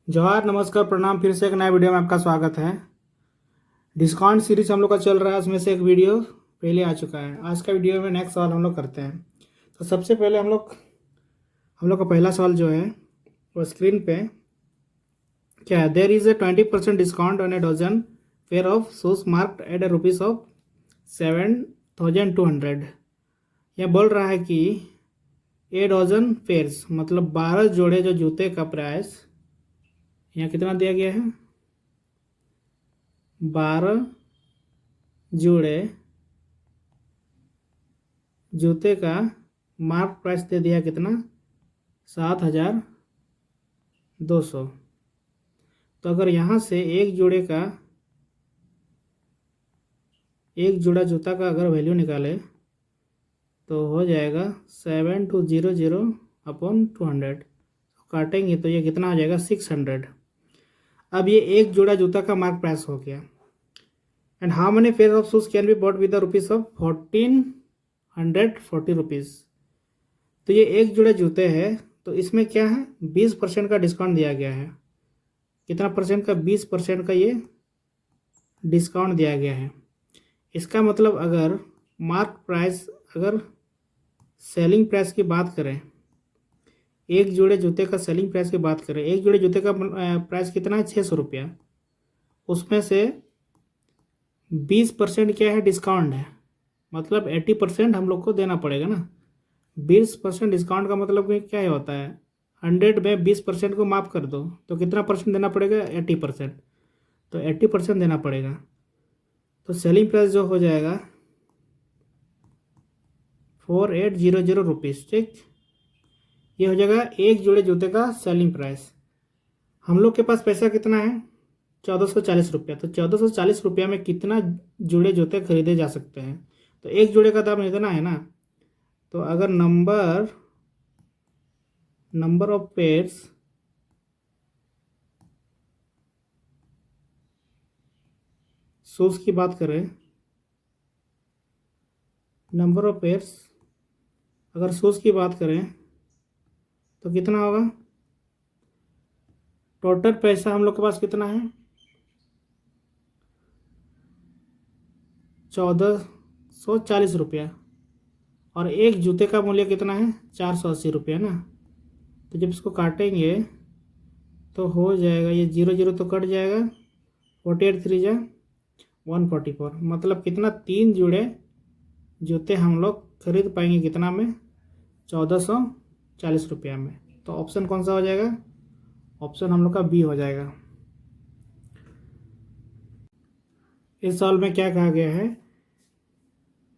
जवाहर नमस्कार प्रणाम। फिर से एक नया वीडियो में आपका स्वागत है। डिस्काउंट सीरीज हम लोग का चल रहा है, उसमें से एक वीडियो पहले आ चुका है। आज का वीडियो में नेक्स्ट सवाल हम लोग करते हैं। तो सबसे पहले हम लोग का पहला सवाल जो है वो स्क्रीन पे क्या है। There is a 20% discount on a dozen pair of shoes marked at a rupees of 7,200। यह बोल रहा है कि ए डजन पेयर्स मतलब 12 जोड़े जो जूते का प्राइस यहाँ कितना दिया गया है। 12 जोड़े जूते का मार्क प्राइस दे दिया कितना, 7,200। तो अगर यहाँ से एक जोड़ा जूता का अगर वैल्यू निकाले तो हो जाएगा 7,200 अपॉन 200। काटेंगे तो ये कितना हो जाएगा, 600। अब ये एक जोड़ा जूता का मार्क प्राइस हो गया। And how many pair of shoes can be bought with the rupees of 1,440 rupees. तो ये एक जोड़े जूते हैं, तो इसमें क्या है, 20% का डिस्काउंट दिया गया है। कितना परसेंट का, 20% का ये डिस्काउंट दिया गया है। इसका मतलब अगर मार्क प्राइस, अगर सेलिंग प्राइस की बात करें, एक जोड़े जूते का सेलिंग प्राइस की बात करें, एक जोड़े जूते का प्राइस कितना है, 600 रुपया। उसमें से 20% क्या है, डिस्काउंट है। मतलब 80% हम लोग को देना पड़ेगा ना। 20% डिस्काउंट का मतलब कि क्या होता है, 100 में 20% को माफ़ कर दो तो कितना परसेंट देना पड़ेगा, 80%। तो 80% देना पड़ेगा। तो सेलिंग प्राइस जो हो जाएगा 4,800 रुपीज़। ठीक, ये हो जाएगा एक जोड़े जूते का सेलिंग प्राइस। हम लोग के पास पैसा कितना है, 1,440 रुपया। तो 1,440 रुपया में कितना जोड़े जूते खरीदे जा सकते हैं। तो एक जोड़े का दाम इतना है ना। तो अगर नंबर ऑफ पेयर्स शूज़ की बात करें, नंबर ऑफ पेयर्स अगर शूज़ की बात करें तो कितना होगा, टोटल पैसा हम लोग के पास कितना है, 1,440 रुपया। और एक जूते का मूल्य कितना है, 480 रुपया ना। तो जब इसको काटेंगे तो हो जाएगा, ये 0 0 तो कट जाएगा, 48 3 जा 144। मतलब कितना, 3 जोड़े जूते हम लोग खरीद पाएंगे कितना में, 1,440 रुपया में। तो ऑप्शन कौन सा हो जाएगा, ऑप्शन हम लोग का बी हो जाएगा। इस सवाल में क्या कहा गया है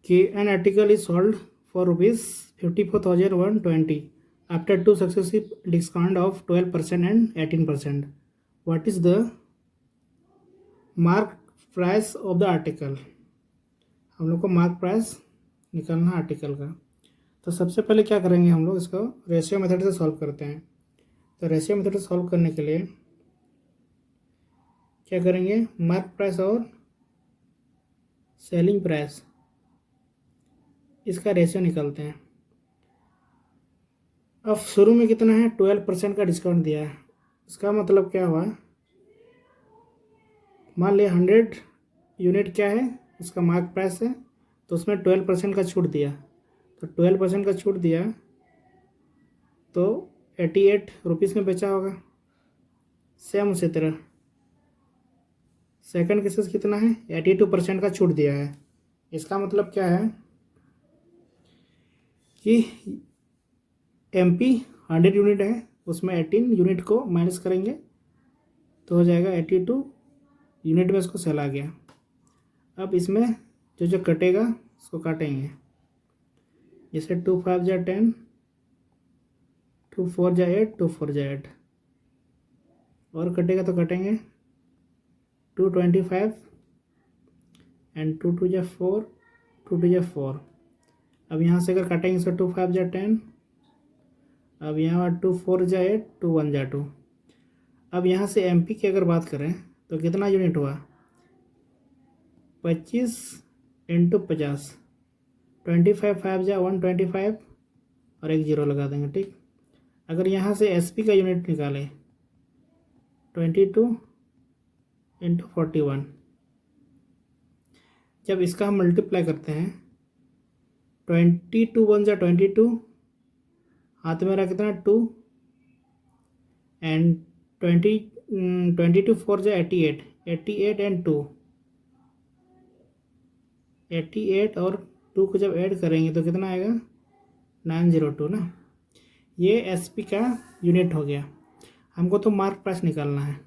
कि an article is sold for ₹54,120 after 2 successive discount of 12% and 18%। What is the mark price of the article. हम लोग को मार्क प्राइस निकालना आर्टिकल का। तो सबसे पहले क्या करेंगे, हम लोग इसको रेशियो मेथड से सॉल्व करते हैं। तो रेशियो मेथड से सॉल्व करने के लिए क्या करेंगे, मार्क प्राइस और सेलिंग प्राइस, इसका रेशियो निकालते हैं। अब शुरू में कितना है, 12% का डिस्काउंट दिया है। इसका मतलब क्या हुआ, मान लिया 100 यूनिट क्या है, इसका मार्क प्राइस है, तो उसमें 12% का छूट दिया। तो 12% का छूट दिया तो 88 रुपीज़ में बेचा होगा। सेम उसी तरह सेकंड केसेस कितना है, 82% का छूट दिया है। इसका मतलब क्या है कि MP 100 यूनिट है, उसमें 18 यूनिट को माइनस करेंगे तो हो जाएगा 82 यूनिट में इसको सेल आ गया। अब इसमें जो जो कटेगा उसको काटेंगे, जैसे 2 5 जा 10, 2 4 जा 8, 2 4 जा 8, और कटेगा तो कटेंगे 225 एंड 2 2 जा 4, 2 2 जा 4। अब यहाँ से अगर काटेंगे इसको 2 5 जा 10, अब यहाँ 2 4 जा 8, 2 1 जा 2। अब यहाँ से MP की अगर बात करें तो कितना यूनिट हुआ, 25 इंटू 50, 25 5 जा 125 और एक जीरो लगा देंगे। ठीक, अगर यहाँ से SP का यूनिट निकालें 22 इंटू 41। जब इसका हम मल्टीप्लाई करते हैं 22 वन जा 22, हाथ में रहा कितना 2, एंड 22 फोर जा 88, 88 एंड 2, 88 और 2 को जब ऐड करेंगे तो कितना आएगा 902 ना। ये एसपी का यूनिट हो गया। हमको तो मार्क प्राइस निकालना है।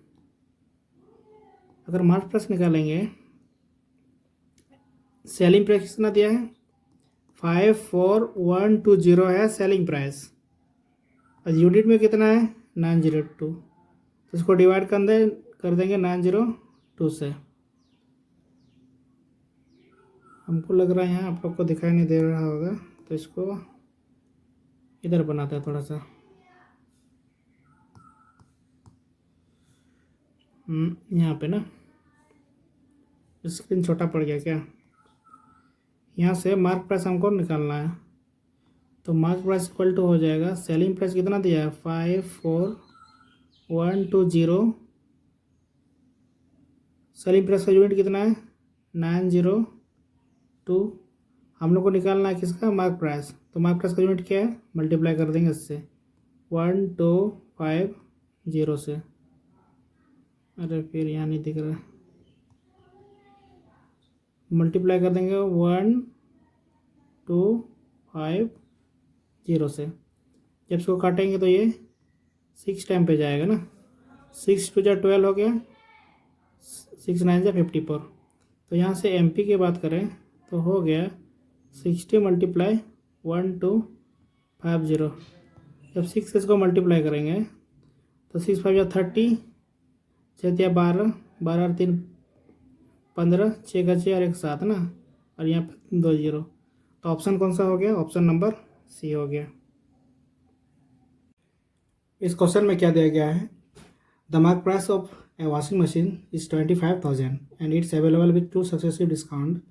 अगर मार्क प्राइस निकालेंगे, सेलिंग प्राइस कितना दिया है 54120 है सेलिंग प्राइस, और यूनिट में कितना है 902, तो इसको डिवाइड कर देंगे 902 से। हमको लग रहा है यहाँ आप लोग को दिखाई नहीं दे रहा होगा, तो इसको इधर बनाते हैं थोड़ा सा। यहाँ पे ना स्क्रीन छोटा पड़ गया क्या। यहाँ से मार्क प्राइस हमको निकालना है, तो मार्क प्राइस इक्वल टू हो जाएगा, सेलिंग प्राइस कितना दिया है 54120, सेलिंग प्राइस का यूनिट कितना है 902। हम लोग को निकालना है किसका मार्क प्राइस, तो मार्क प्राइस का यूनिट क्या है, मल्टीप्लाई कर देंगे इससे 1250 से। अरे फिर यहाँ नहीं दिख रहा, मल्टीप्लाई कर देंगे 1250 से। जब इसको काटेंगे तो ये 6 टाइम पे जाएगा ना, 6 टू जा 12 हो गया, 6 9 जा 54। तो यहाँ से एमपी की बात करें तो हो गया 60 मल्टीप्लाई 1250। जब 6 से इसको मल्टीप्लाई करेंगे तो 6 5 जा 30, 6 या 12, 12 और 3 15, 6 का 6 और 1 7 ना, और यहाँ पे 2 0। तो ऑप्शन कौन सा हो गया, ऑप्शन नंबर सी हो गया। इस क्वेश्चन में क्या दिया गया है, the mark price of A washing machine is 25,000 and it's available with 2 successive discount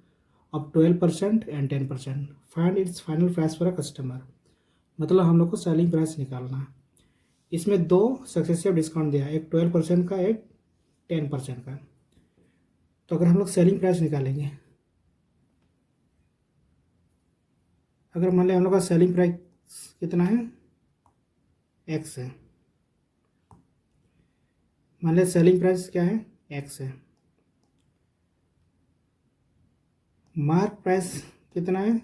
of 12% and 10%। Find its final price for a customer. मतलब हम लोग को सेलिंग प्राइस निकालना है। इसमें 2 सक्सेसिव डिस्काउंट दिया है, एक 12% का, एक 10% का। तो अगर हम लोग सेलिंग प्राइस निकालेंगे, अगर मान लिया हम लोग का सेलिंग प्राइस कितना है एक्स है, मान लिया सेलिंग प्राइस क्या है एक्स है, मार्क प्राइस कितना है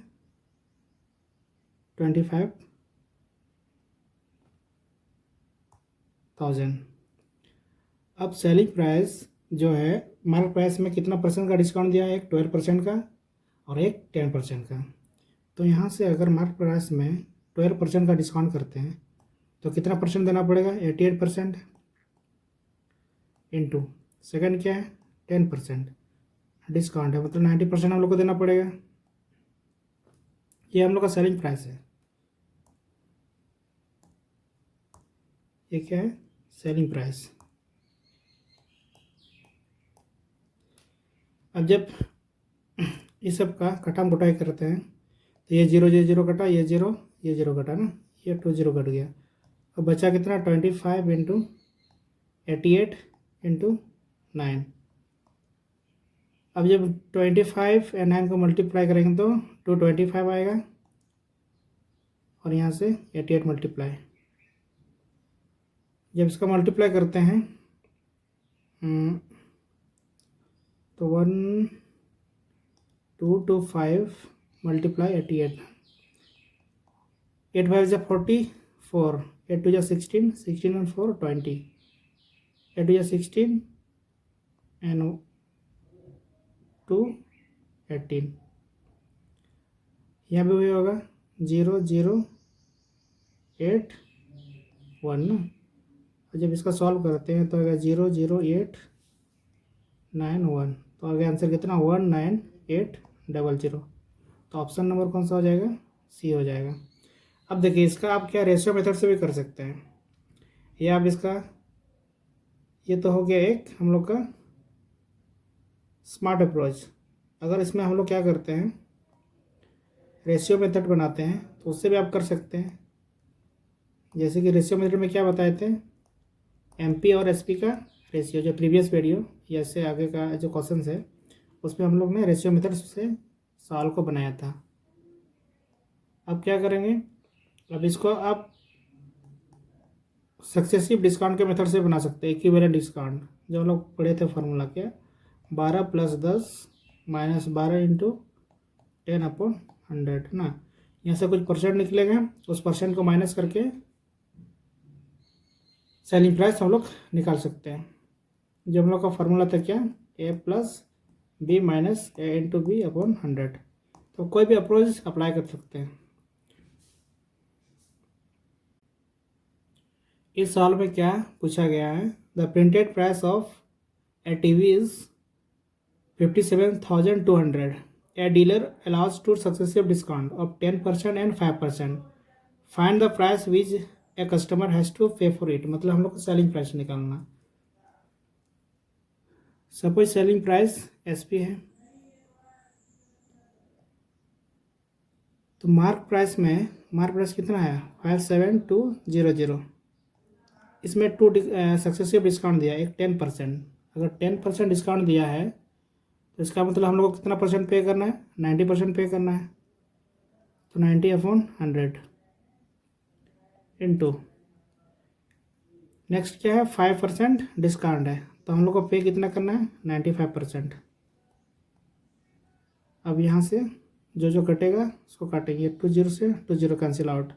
25,000। अब सेलिंग प्राइस जो है, मार्क प्राइस में कितना परसेंट का डिस्काउंट दिया है, एक 12% का और एक 10% का। तो यहाँ से अगर मार्क प्राइस में 12% का डिस्काउंट करते हैं तो कितना परसेंट देना पड़ेगा 88%, इंटू सेकेंड क्या है 10% डिस्काउंट है, मतलब 90% हम लोग को देना पड़ेगा। ये हम लोग का सेलिंग प्राइस है। ये क्या है सेलिंग प्राइस। अब जब इस सब का कटाम गुटाई करते हैं तो ये 0 ये 0 कटा, ये 0 ये 0 कटा ना, ये 2 0 कट गया। अब बचा कितना 25 इंटू 88 इंटू 9। अब जब 25 और 9 को मल्टीप्लाई करेंगे तो 225 आएगा, और यहाँ से 88 मल्टीप्लाई। जब इसका मल्टीप्लाई करते हैं तो 1225 मल्टीप्लाई 88, 8 5 जा 44, 8 2 जा 16, 16 and 4 20, 8 2 जा 16 and 2 18। यहाँ पे वही होगा 0 0 8 1 ना। और जब इसका सॉल्व करते हैं तो आएगा 0 0 8 9 1, तो आगे आंसर कितना 19800। तो ऑप्शन नंबर कौन सा हो जाएगा, सी हो जाएगा। अब देखिए इसका आप क्या रेशियो मेथड से भी कर सकते हैं, या आप इसका, ये तो हो गया एक हम लोग का स्मार्ट अप्रोच। अगर इसमें हम लोग क्या करते हैं रेशियो मेथड बनाते हैं तो उससे भी आप कर सकते हैं। जैसे कि रेशियो मेथड में क्या बताए थे, एमपी और एसपी का रेशियो, जो प्रीवियस वीडियो या इससे आगे का जो क्वेश्चन है उसमें हम लोग ने रेशियो मेथड से सॉल्व को बनाया था। अब क्या करेंगे, अब इसको आप सक्सेसिव डिस्काउंट के मेथड से बना सकते हैं। इक्विवेलेंट डिस्काउंट जो हम लोग पढ़े थे फार्मूला के 12 + 10 - 12 × 10/100 ना। यहाँ से कुछ परसेंट निकलेगा, उस परसेंट को माइनस करके सेलिंग प्राइस हम लोग निकाल सकते हैं। जो हम लोग का फार्मूला था क्या, A + B - A × B/100। तो कोई भी अप्रोच अप्लाई कर सकते हैं। इस सवाल में क्या पूछा गया है, the printed price of a TV is 57,200। A dealer allows two successive discount of 10% and 5%। Find the price which a customer has to pay for it. मतलब हम लोग को सेलिंग प्राइस निकालना। सपोज सेलिंग प्राइस SP है, तो mark price कितना है 57200। इसमें 2 सक्सेसिव डिस्काउंट दिया, एक 10%। अगर 10% डिस्काउंट दिया है तो इसका मतलब हम लोग को कितना परसेंट पे करना है, 90% पे करना है। तो 90/100 इंटू नेक्स्ट क्या है 5% डिस्काउंट है, तो हम लोग को पे कितना करना है 95%। अब यहाँ से जो कटेगा उसको काटेंगे, 20 से 20 कैंसिल आउट,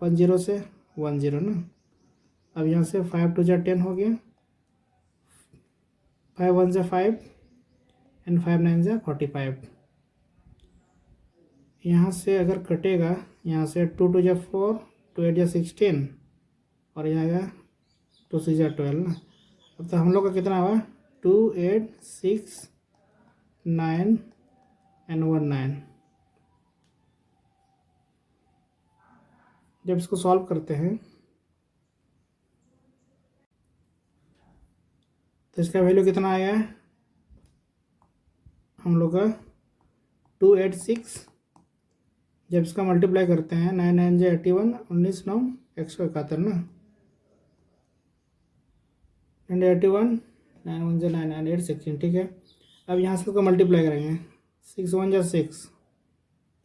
10 से 10 ना। अब यहाँ से 5 × 2 = 10 हो गया, 5 × 1 = 5 एंड 5 × 9 = 45। यहाँ से अगर कटेगा, यहाँ से 2 × 2 = 4, 2 × 8 = 16 और यहाँ आएगा 2 × 6 = 12 ना। अब तो हम लोग का कितना हुआ 2, 8, 6, 9 एंड 1, 9। जब इसको सॉल्व करते हैं तो इसका वैल्यू कितना आया है हम लोग का 286। जब इसका मल्टीप्लाई करते हैं 9 × 9 = 81, 19 × 9 = 171 ना। 81, 9 × 1 = 9 and 8 = 16। ठीक है, अब यहाँ से इसको मल्टीप्लाई करेंगे, 6 × 1 = 6।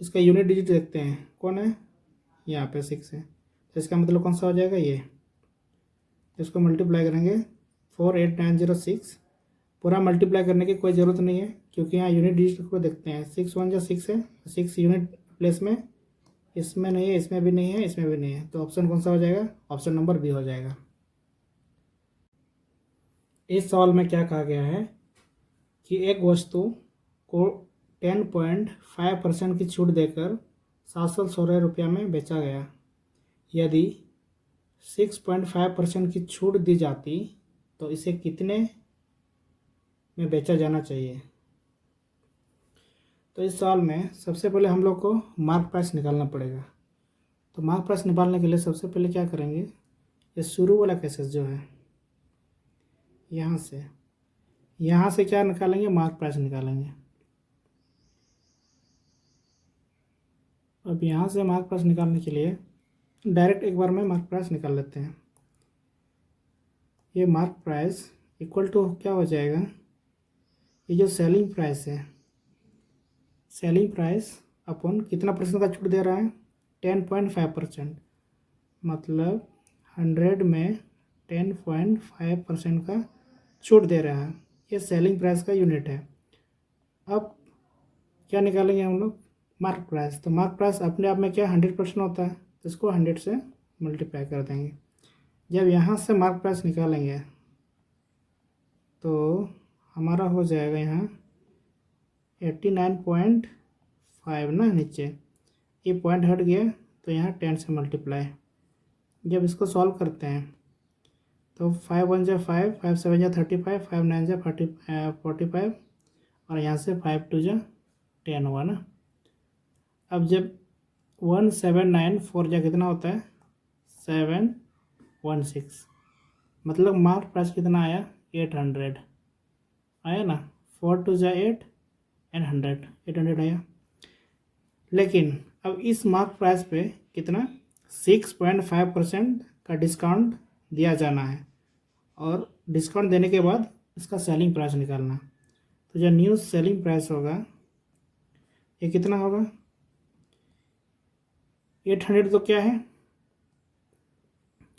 इसका यूनिट डिजिट देखते हैं कौन है, यहाँ पे 6 है, तो इसका मतलब कौन सा हो जाएगा ये। इसको मल्टीप्लाई करेंगे 48906। पूरा मल्टीप्लाई करने की कोई ज़रूरत नहीं है क्योंकि यहाँ यूनिट डिजिट को देखते हैं। 6 × 1 = 6 है, 6 यूनिट प्लेस में, इसमें नहीं है, इसमें भी नहीं है, इसमें भी नहीं है, तो ऑप्शन कौन सा हो जाएगा, ऑप्शन नंबर बी हो जाएगा। इस सवाल में क्या कहा गया है कि एक वस्तु को 10.5% की छूट देकर 716 रुपया में बेचा गया। यदि 6.5% की छूट दी जाती तो इसे कितने में बेचा जाना चाहिए। तो इस सवाल में सबसे पहले हम लोग को मार्क प्राइस निकालना पड़ेगा। तो मार्क प्राइस निकालने के लिए सबसे पहले क्या करेंगे, ये शुरू वाला केसेस जो है यहाँ से क्या निकालेंगे, मार्क प्राइस निकालेंगे। अब यहाँ से मार्क प्राइस निकालने के लिए डायरेक्ट एक बार में मार्क प्राइस निकाल लेते हैं। ये मार्क प्राइस इक्वल टू क्या हो जाएगा, ये जो सेलिंग प्राइस है, सेलिंग प्राइस अपन कितना परसेंट का छूट दे रहा है 10.5%। मतलब 100 में 10.5% का छूट दे रहा है, ये सेलिंग प्राइस का यूनिट है। अब क्या निकालेंगे हम लोग, मार्क प्राइस। तो मार्क प्राइस अपने आप में क्या 100% होता है, तो इसको 100 से मल्टीप्लाई कर देंगे। जब यहाँ से मार्क प्राइस निकालेंगे तो हमारा हो जाएगा यहाँ 89.5 ना, नीचे ये पॉइंट हट गया तो यहाँ 10 से मल्टीप्लाई। जब इसको सॉल्व करते हैं तो 5 × 1 = 5, 5 × 7 = 35, 5 × 9 = 45 और यहाँ से 5 × 2 = 10 हुआ ना। अब जब 1794 कितना होता है 716, मतलब मार्क प्राइस कितना आया 800 आया ना। 4 × 2 = 8 एंड 100, 800 आया। लेकिन अब इस मार्क प्राइस पे कितना 6.5% का डिस्काउंट दिया जाना है और डिस्काउंट देने के बाद इसका सेलिंग प्राइस निकालना। तो जो न्यू सेलिंग प्राइस होगा ये कितना होगा, 800 तो क्या है,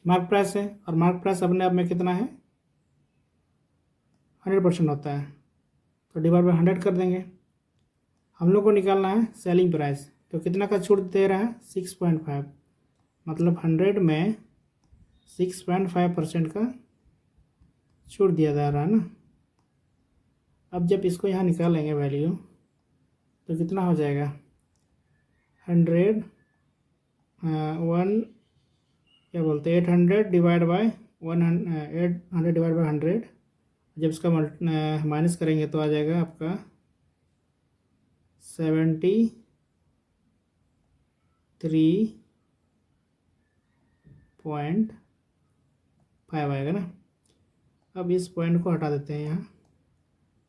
मार्क प्राइस है, और मार्क प्राइस अपने आप में कितना है, 100% होता है, तो डिवाइड बाय 100 कर देंगे। हम लोग को निकालना है सेलिंग प्राइस, तो कितना का छूट दे रहा है, 6.5, मतलब 100 में 6.5% का छूट दिया जा रहा है ना। अब जब इसको यहाँ निकालेंगे वैल्यू, तो कितना हो जाएगा, 100 क्या बोलते हैं 800 डिवाइड बाय 800 डिवाइड बाय 100, जब इसका माइनस करेंगे तो आ जाएगा आपका 73.5 आएगा ना। अब इस पॉइंट को हटा देते हैं, यहाँ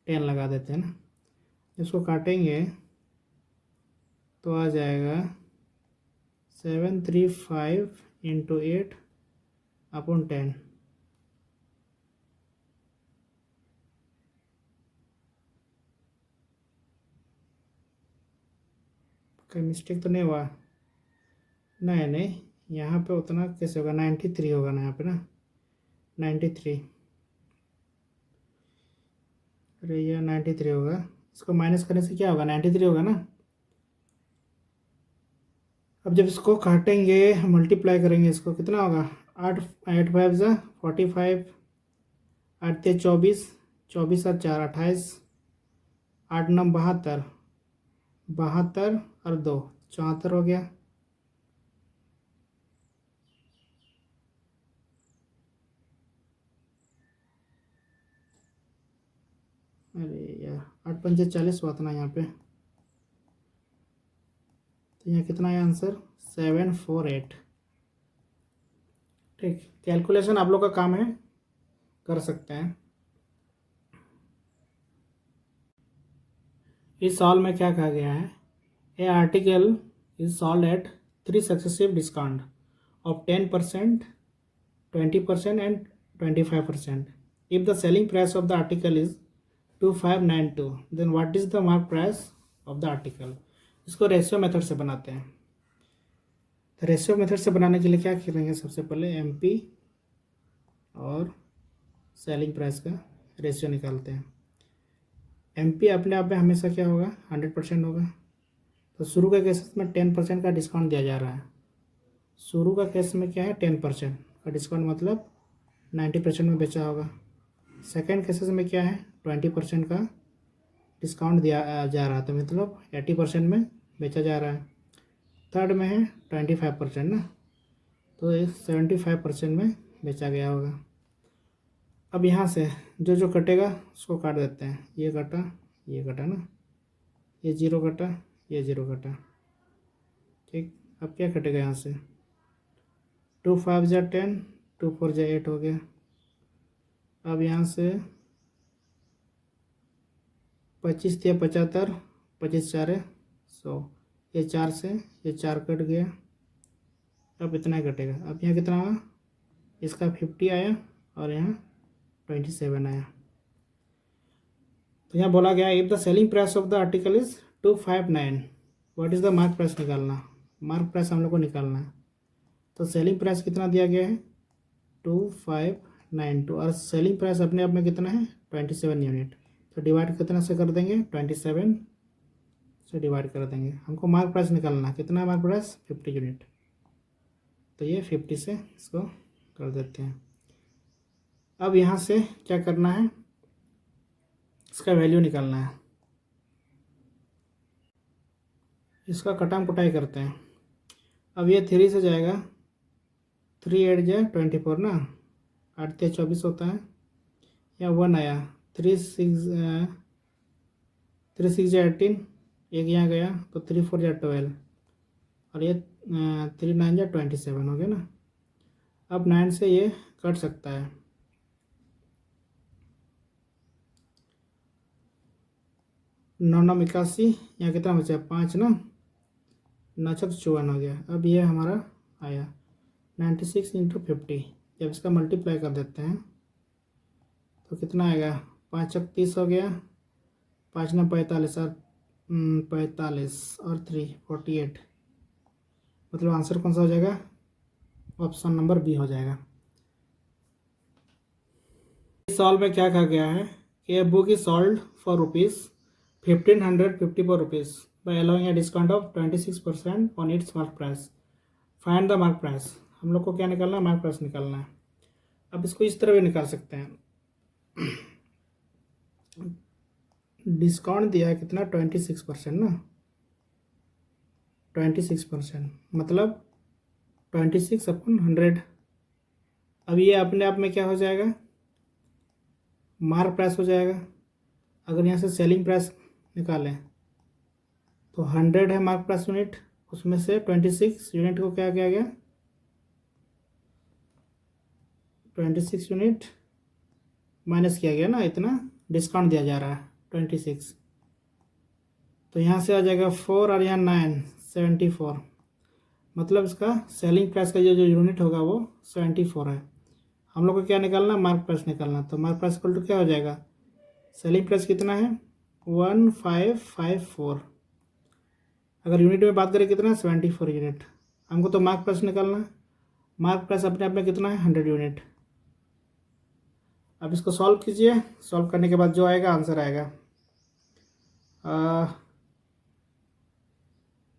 10 लगा देते हैं ना। इसको काटेंगे तो आ जाएगा 735 × 8/10। कोई मिस्टेक तो नहीं हुआ, नहीं यहाँ पे उतना कैसे होगा, 93 होगा ना यहाँ पे ना, 93, अरे यह 93 होगा, इसको माइनस करने से क्या होगा, 93 होगा ना। अब जब इसको काटेंगे मल्टीप्लाई करेंगे, इसको कितना होगा, 8 5 ज़ा 45, 8 3 24, 24 और 4 28, 8 9 72, 72 और 2 74 हो गया। अरे यार 8 5 40 हुआ था ना यहाँ पे, तो यहाँ कितना है आंसर, 748। ठीक, कैलकुलेशन आप लोग का काम है, कर सकते हैं। इस सवाल में क्या कहा गया है, a article is sold at 3 successive discount of 10%, 20% and 25%। If the selling price of the article is 2592, then what is the mark price of the article. इसको रेशियो मेथड से बनाते हैं। तो रेशियो मेथड से बनाने के लिए क्या करेंगे, सबसे पहले एमपी और सेलिंग प्राइस का रेशियो निकालते हैं। एमपी अपने आप में हमेशा क्या होगा, 100% होगा। तो शुरू के केसेस में 10% का डिस्काउंट दिया जा रहा है। शुरू का केस में क्या है, 10% का डिस्काउंट, मतलब 90% में बेचा होगा। सेकेंड केसेस में क्या है, 20% का डिस्काउंट दिया जा रहा था, मतलब 80% में बेचा जा रहा है। थर्ड में है 25% ना, तो 75% में बेचा गया होगा। अब यहाँ से जो जो कटेगा उसको काट देते हैं, ये कटा ना, ये 0 कटा, ये 0 कटा। ठीक, अब क्या कटेगा यहाँ से, 2 5 × 10, 2 4 × 8 हो गया। अब यहाँ से 25 × 75, 25 4 100, ये 4 से ये 4 कट गया। अब इतना ही कटेगा। अब यहाँ कितना हुआ, इसका 50 आया और यहाँ 27 आया। तो यहाँ बोला गया if the selling price of the article is 259, what is the mark price निकालना। मार्क प्राइस हम लोग को निकालना है। तो सेलिंग प्राइस कितना दिया गया है, 2592, और सेलिंग प्राइस अपने आप में कितना है, 27 यूनिट। तो डिवाइड कितना से कर देंगे, 27 से डिवाइड कर देंगे। हमको मार्क प्राइस निकालना है, कितना मार्क प्राइस, 50 यूनिट। तो ये 50 से इसको कर देते हैं। अब यहाँ से क्या करना है, इसका वैल्यू निकालना है। इसका कटाम कुटाई करते हैं। अब ये 3 से जाएगा, 3 8 × 24 ना, 8 3 24 होता है, या 1 आया, 3 6 × 18, एक यहाँ गया, तो 3 4 × 12, और ये 3 9 × 27 हो गया ना। अब 9 से ये कट सकता है, 9 9 81, यहाँ कितना बचा, 5 ना, 9 6 54 हो गया। अब ये हमारा आया 96 × 50। जब इसका मल्टीप्लाई कर देते हैं तो कितना आएगा, 5 × 30 हो गया, 5 × 45 और 45 और 3 48, मतलब आंसर कौन सा हो जाएगा, ऑप्शन नंबर बी हो जाएगा। इस सवाल में क्या कहा गया है कि a book is sold for ₹1554 by allowing a discount of 26% on its mark price, find the mark price. हम लोग को क्या निकालना है, मार्क प्राइस निकालना है। अब इसको इस तरह भी निकाल सकते हैं, डिस्काउंट दिया है कितना, 26% ना, 26%, मतलब 26/100। अब ये अपने आप में क्या हो जाएगा, मार्क प्राइस हो जाएगा। अगर यहाँ से सेलिंग प्राइस निकालें तो 100 है मार्क प्राइस यूनिट, उसमें से 26 यूनिट को क्या किया गया, 26 यूनिट माइनस किया गया ना, इतना डिस्काउंट दिया जा रहा है 26, तो यहाँ से आ जाएगा 4 और यहाँ 9, 74, मतलब इसका सेलिंग प्राइस का जो यूनिट होगा वो 74 है। हम लोग को क्या निकालना, मार्क प्राइस निकालना। तो मार्क प्राइस इक्वल टू क्या हो जाएगा, सेलिंग प्राइस कितना है 1554, अगर यूनिट में बात करें कितना, 74 यूनिट। हमको तो मार्क प्राइस निकालना है, मार्क प्राइस अपने आप में कितना है, 100 यूनिट। अब इसको सॉल्व कीजिए, सॉल्व करने के बाद जो आएगा आंसर आएगा,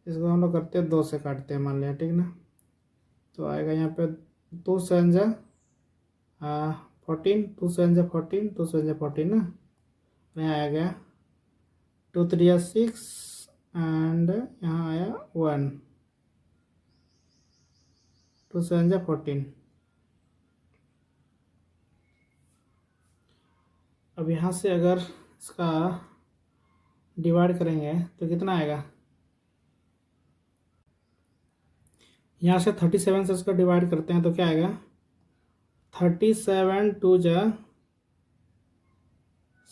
इसको हम लोग करते हैं 2 से काटते हैं मान लिया, ठीक ना। तो आएगा यहाँ पे 2 7 जा 14, 2 7 जा 14, 2 7 जा 14 ना, यहाँ आ गया 2 3 या 6 एंड यहाँ आया 1, 2 7 जा 14। अब यहाँ से अगर इसका डिवाइड करेंगे तो कितना आएगा, यहाँ से 37 से इसका डिवाइड करते हैं तो क्या आएगा, 37 2 जा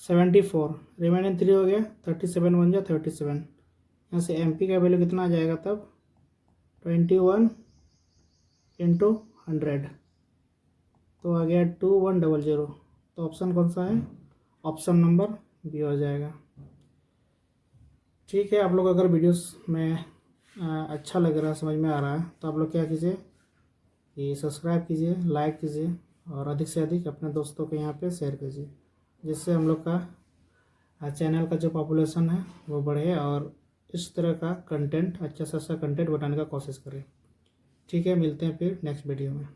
74, रिमाइनिंग 3 हो गया, 37 1 जा 37, यहाँ से MP का वैल्यू कितना आ जाएगा तब, 21 × 100, तो आ गया 2100। तो ऑप्शन कौन सा है, ऑप्शन नंबर बी हो जाएगा। ठीक है, आप लोग अगर वीडियोस में अच्छा लग रहा है, समझ में आ रहा है, तो आप लोग क्या कीजिए कि सब्सक्राइब कीजिए, लाइक कीजिए और अधिक से अधिक अपने दोस्तों को यहाँ पे शेयर कीजिए, जिससे हम लोग का चैनल का जो पॉपुलेशन है वो बढ़े और इस तरह का कंटेंट, अच्छा सा कंटेंट बनाने का कोशिश करें। ठीक है, मिलते हैं फिर नेक्स्ट वीडियो में।